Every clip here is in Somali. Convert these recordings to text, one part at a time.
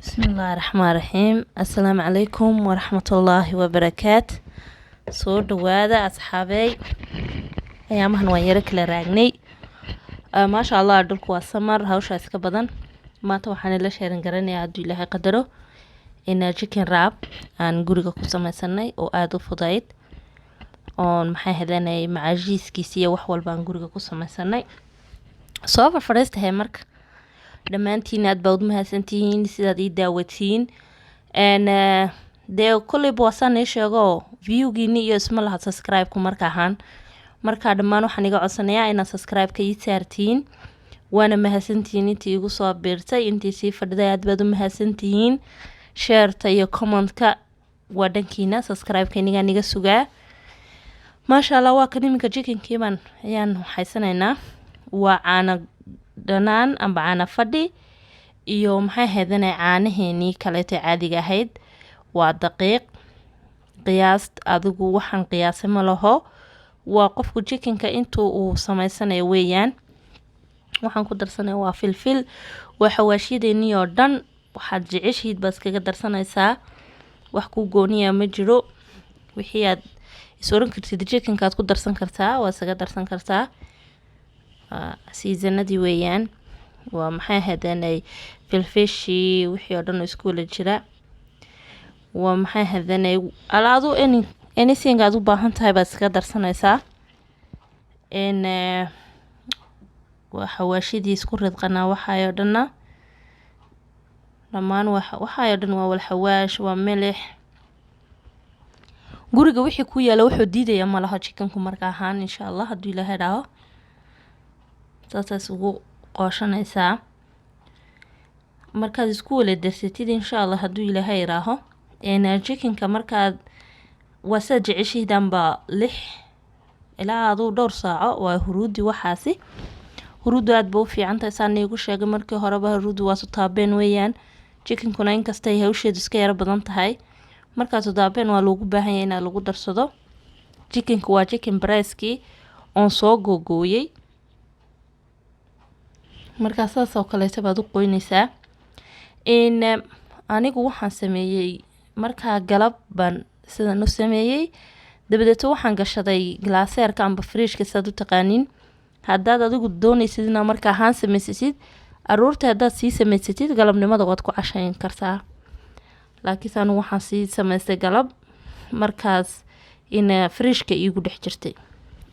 بسم الله الرحمن الرحيم. السلام عليكم ورحمة الله وبركاته. soo dhawaada asxaabey ayaamahan waan yaro kala raagnay. maasha allah dhulku waa samar, hawsha iska badan. maanta waxaan la sheeran garanayaa hadduu ilaahay qadaro in chicken wrap aan guriga ku samaysanay oo aada u fudayd oon maxay helanay macajiiskiisa iyo wax walba aan guriga ku samaysanay. soo farfadhiistahay marka dhammaantiin aad baad u mahadsantihiin sidaad ii daawatiin dee kolleyba waasaan ii sheego viewgiini iyo isma laha subscribe-ku marka ahaan markaa dhammaan waxaan iga codsanayaa inaad subscribe-ka ii saartiin. waana mahadsantihiin intii igu soo biirtay, intii sii fadhiday aad baad u mahadsantihiin. shareta iyo commentka waa dhankiina, subscribe-ka inigaa niga sugaa. maasha allah waa kan iminka chickenkiiban ayaan haysanaynaa. waa caana dhanaan amba caana fadhi iyo maxay haydana caanaheenii kaleeto caadiga ahayd. waa daqiiq qiyaas adigu waxaan qiyaasay ma laho. waa qofku chickenka intuu uu samaysanayo weeyaan. waxaan ku darsanaya waa filfil, waa xawaashiyadeenii oo dhan. waxaad jeceshiid baad iskaga darsanaysaa, wax ku gooniya ma jiro. wixii aad is oran kartid chickenka aad ku darsan kartaa waa iskaga darsan kartaa. seasonadii weeyaan. waa maxay hadanay filfishii wixii oo dhan isku wala jira. waa maxay hadanay alaadu anything aad u baahan tahay baad iskaga darsanaysaa. waa xawaashidii isku ridqanaa waxaayoo dhanna dhammaan waxaayoo dhan waa wal xawaash, waa milix. guriga wixii ku yaala wuxuu diidaya ma laho chickenku marka ahaan insha allah hadduu ilaahay dhaho. saasaas ugu qooshanaysaa markaad isku wala darsatid insha allah hadduu ilaahay iraaho. chickenka markaad waa sidaad jeceshihidanba 6 ilaa aduu dhowr saaco waa huruudi. waxaasi huruudu aad ba u fiican tahay saan iigu sheegay markii horeba. huruudu waa sutaabeen weeyaan. chickenkuna inkastay hawsheedu iska yaro badan tahay markaa sutaabeen waa loogu baahan yahay inaad lagu darsado. chickenka waa chicken breastkii oon soo googooyey. markaa saas oo kaleeta baad u qoynaysaa. anigu waxaan sameeyey markaa galab baan sidan u sameeyey. dabadeeto waxaan gashaday glaaseerka amba friishka saad u taqaaniin. haddaad adigu doonaysid inaad markaa ahaan samaysasid aroorta haddaad sii samaysatid galabnimada waad ku cashayn kartaa. laakiinse anigu waxaan sii samaystay galab markaas in friishka iigu dhex jirtay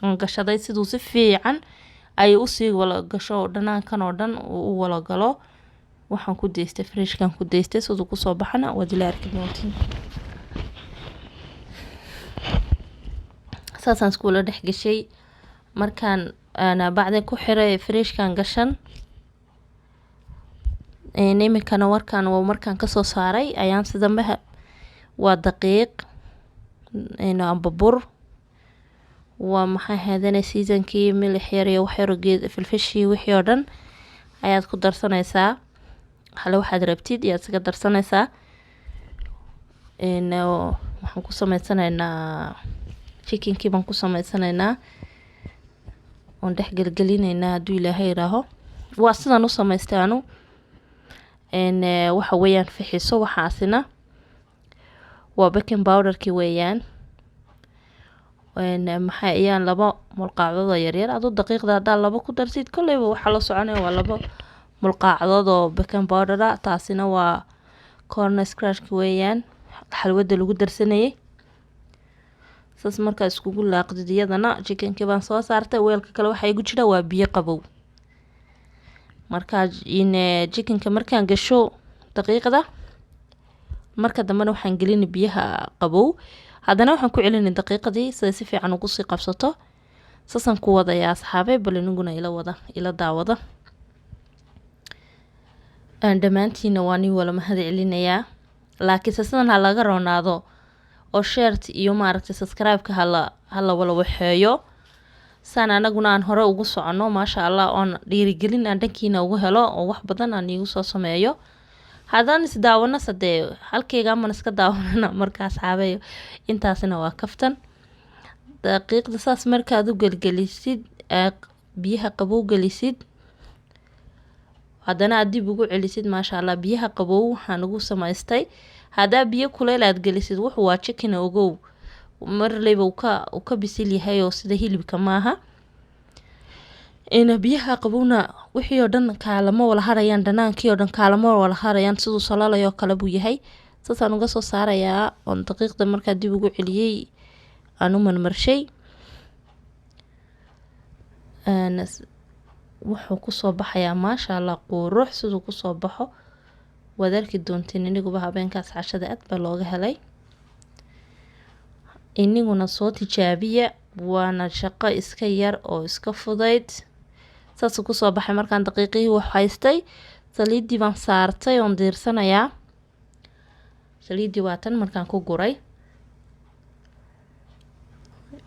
oon gashaday siduu si fiican ay usii wala gasho oo dhanaankan oo dhan u wala galo. waxaan ku daystay friishkan ku daystay siduu kusoo baxana waad ila arki doontiin. saasaan iskuula dhex gashay markaan bacdin ku xiray friishkan gashan. iminkana markaan kasoo saaray ayaan sidambaha waa daqiiq amba bur, waa maxay hadanay seasonkii milix yar iyo wax yaro geed filfishii wixii oo dhan ayaad ku darsanaysaa. hale waxaad rabtid ayaad iskaga darsanaysaa. waxaan ku samaysanaynaa chickenkii baan ku samaysanaynaa oon dhex gelgelinaynaa hadduu ilaahay iraaho. waa sidan u samaystay anu. waxa weeyaan fixiso waxaasina waa baking powderkii weeyaan. maxay ayaan 2 mulqaacdood oo yaryar aduu daqiiqda haddaa 2 ku darsid kolleyba waxaa la soconaya waa 2 mulqaacdood oo baking powder ah. taasina waa corn scratchka weeyaan, xalwada lagu darsanayay. saas markaa iskugu laaqdid iyadana chickenkii baan soo saartay. weelka kale waxaa igu jira waa biyo qabow. markaa chickenka markaan gasho daqiiqda marka dambena waxaan gelini biyaha qabow. haddana waxaan ku celini daqiiqadii sida si fiican ugu sii qabsato. saasaan ku wadayaa asxaabey, bal inaguna ila daawada. dhammaantiina waa nin wala mahad celinayaa. laakiinse sidan ha laga roonaado oo shareta iyo maaragtay subscribe-ka hala wala waxeeyo saan anaguna aan hore ugu socono. maasha allah oon dhiirigelin aan dhankiina ugu helo oo wax badan aan iigu soo sameeyo. haddaan is daawano sadee halkeygaman iska daawanana markaa asxaabeyo. intaasina waa kaftan. daqiiqda saas markaad u gelgelisid biyaha qabow gelisid haddana aad dib ugu celisid maasha allah. Biyaha qabow waxaan ugu samaystay haddaa biyo kuleyl aad gelisid wuxuu waa chicken ogow marleyba uu ka bisil yahay oo sida hilibka maaha. biyaha qabowna wixii oo dhan kaalamo wala harayaan, dhanaankii oo dhan kaalamo wala harayaan siduu salalayo kale buu yahay. saasaan uga soo saarayaa oon daqiiqda markaa dib ugu celiyey aan u marmarshay. wuxuu kusoo baxayaa maasha allah qurux siduu kusoo baxo waad arki doonteen iniguba habeenkaas cashada aad baa looga helay. iniguna soo tijaabiya, waana shaqo iska yar oo iska fudayd. saasuu kusoo baxay markaan daqiiqihii wax haystay. saliiddii baan saartay oon diirsanayaa. saliiddii waa tan markaan ku guray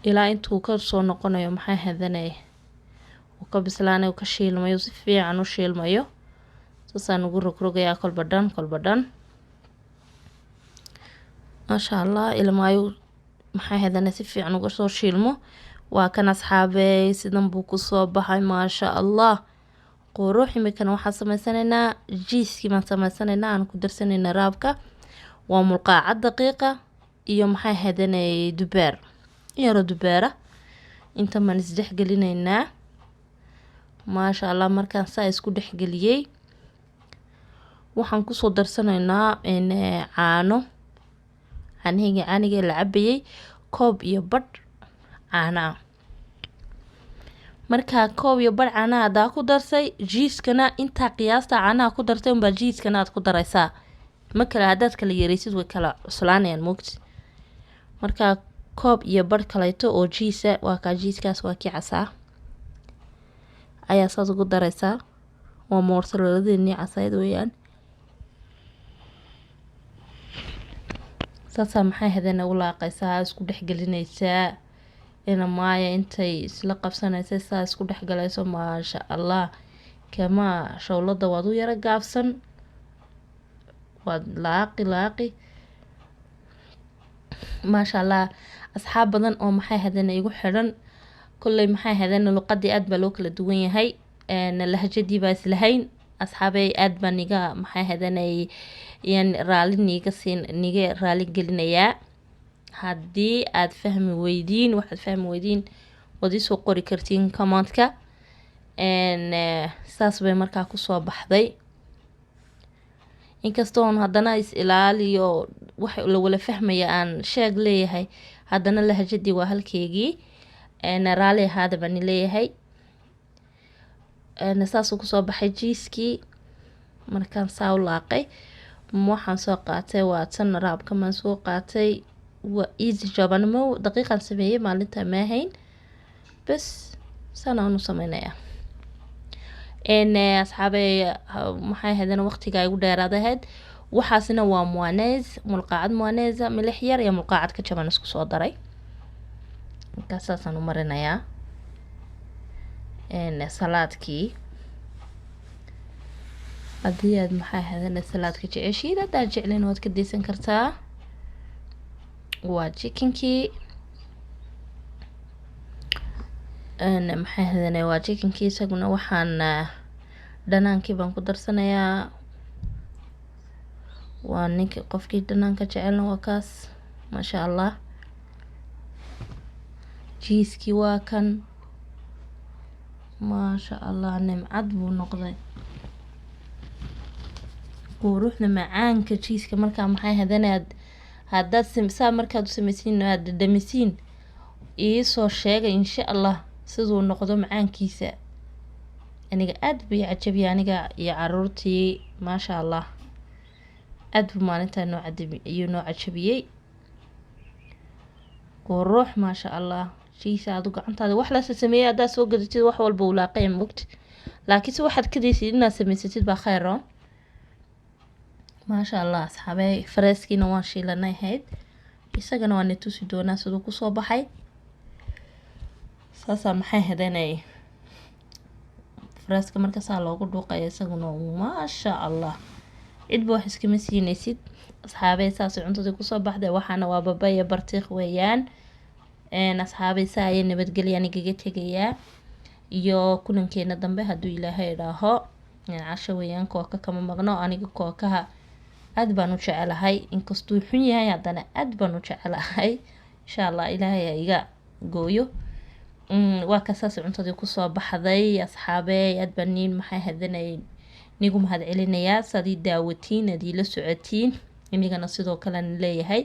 ilaa intuu ka soo noqonayo maxay hadanay uu ka bislaanayo, ka shiilmayo, si fiican u shiilmayo. saasaan ugu rogrogayaa kolba dhan maasha allah. ilmaayo maxay hadanay si fiican uga soo shiilmo. waa kan asxaabey sidan buu kusoo baxay maasha allah qurux. imikana waxaan samaysanaynaa jiiskii baan samaysanaynaa aan ku darsanaynaa raabka. waa mulqaacad daqiiqa iyo maxay hadanay dubeer yaro dubeera. inta maan isdhexgelinaynaa maasha allah. markaan saa isku dhexgeliyey waxaan kusoo darsanaynaa caanigii la cabayey koob iyo badh caana. markaa koob iyo badh caana haddaa ku darsay jiiskana intaa qiyaasta caanaha ku dartay unbaa jiiskana aad ku daraysaa. ma kale haddaad kala yareysid way kala cuslaanayaan moogti. markaa koob iyo badh kaleeto oo jiisa waa kaa jiiskaas waa kii casaa ayaa saas ugu daraysaa. waa moorsaladeenii casayd weeyaan. saasaa maxay hadana u laaqaysaa isku dhexgelinaysaa ina maaya intay isla qabsanaysay saa isku dhexgalayso maasha allah. kama shawlada waad u yara gaabsan waad laaqi maasha allah. asxaab badan oo maxay hadana igu xidhan kolley maxay hadana luqadii aad baa loo kala duwan yahay lahjadii baa islahayn. asxaabey aad baa niga maxay hadanay raali niga raali gelinayaa. haddii aad fahmi weydiin waad isoo qori kartiin commentka. saas bay markaa kusoo baxday. inkastoon haddana is ilaaliyo wax la wala fahmaya aan sheeg leeyahay haddana lahjadii waa halkeygii. raali ahaada baan leeyahay. saasuu kusoo baxay jiiskii. markaan saa u laaqay waxaan soo qaatay waa tan raabka maan soo qaatay. waa easy job animo daqiiqan sameeyey maalinta maahayn bas sana aanu samaynayaa. asxaabey maxay hadana waqtiga igu dheeraadahayd. waxaasina waa muanees mulqaacad muaneesa milix yar iyo mulqaacad ka jaban isku soo daray. markaas saasaan u marinayaa salaadkii. haddii aad maxay hadana salaadka jeceshiid haddaad jeclin waad ka deysan kartaa. waa chickenkii maxay hadana waa chickenkii isaguna waxaan dhanaankii baan ku darsanayaa. waa ninkii qofkii dhanaanka jecelna waa kaas maasha allah. jiiskii waa kan maasha allah nimcad buu noqday. quruxda macaanka jiiska markaa maxay hadana haddaad saa markaad u samaysiin aad dhadhamisiin iisoo sheegay insha allah siduu noqdo macaankiisa. aniga aad buu cajabiyay aniga iyo caruurtii maasha allah. aad buu maalintaa noo cajabiyey qurux maasha allah. jiisa aad gacantaada wax la sameeyay haddaad soo gadatid wax walba u laaqay moogti. laakiinse waxaad ka daysid inaad samaysatid baa khayr maasha allah. asxaabey fareeskiina waan shiilanay ahayd isagana waan tusi doonaa siduu kusoo baxay. saasaa maxay hadanay fareeska marka saa loogu dhuuqaya isaguna maasha allah. cidba wax iskama siinaysid asxaabey. saasay cuntadii kusoo baxday. waxaana waa babaya bartiiq weeyaan. asxaabey saa ayay nabadgelya anigaga tegayaa iyo kulankeena dambe hadduu ilaahay idhaaho. casho weeyaan kooka kama maqno aniga kookaha aad baan u jecelahay inkastuu xun yahay haddana aad baan u jecelahay insha allah ilaahay iga gooyo waa kasaas cuntadii kusoo baxday asxaabey aad baan niin maxay hadanay nigu mahad celinayaa sadii daawatiin adii la socotiin inigana sidoo kale leeyahay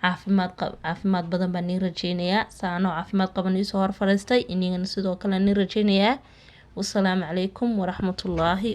caafimaad badan baan nii rajeynayaa saano caafimaad qaban ii soo hor fariistay inigana sidoo kale nii rajeynayaa wassalaamu calaykum waraxmatullaahi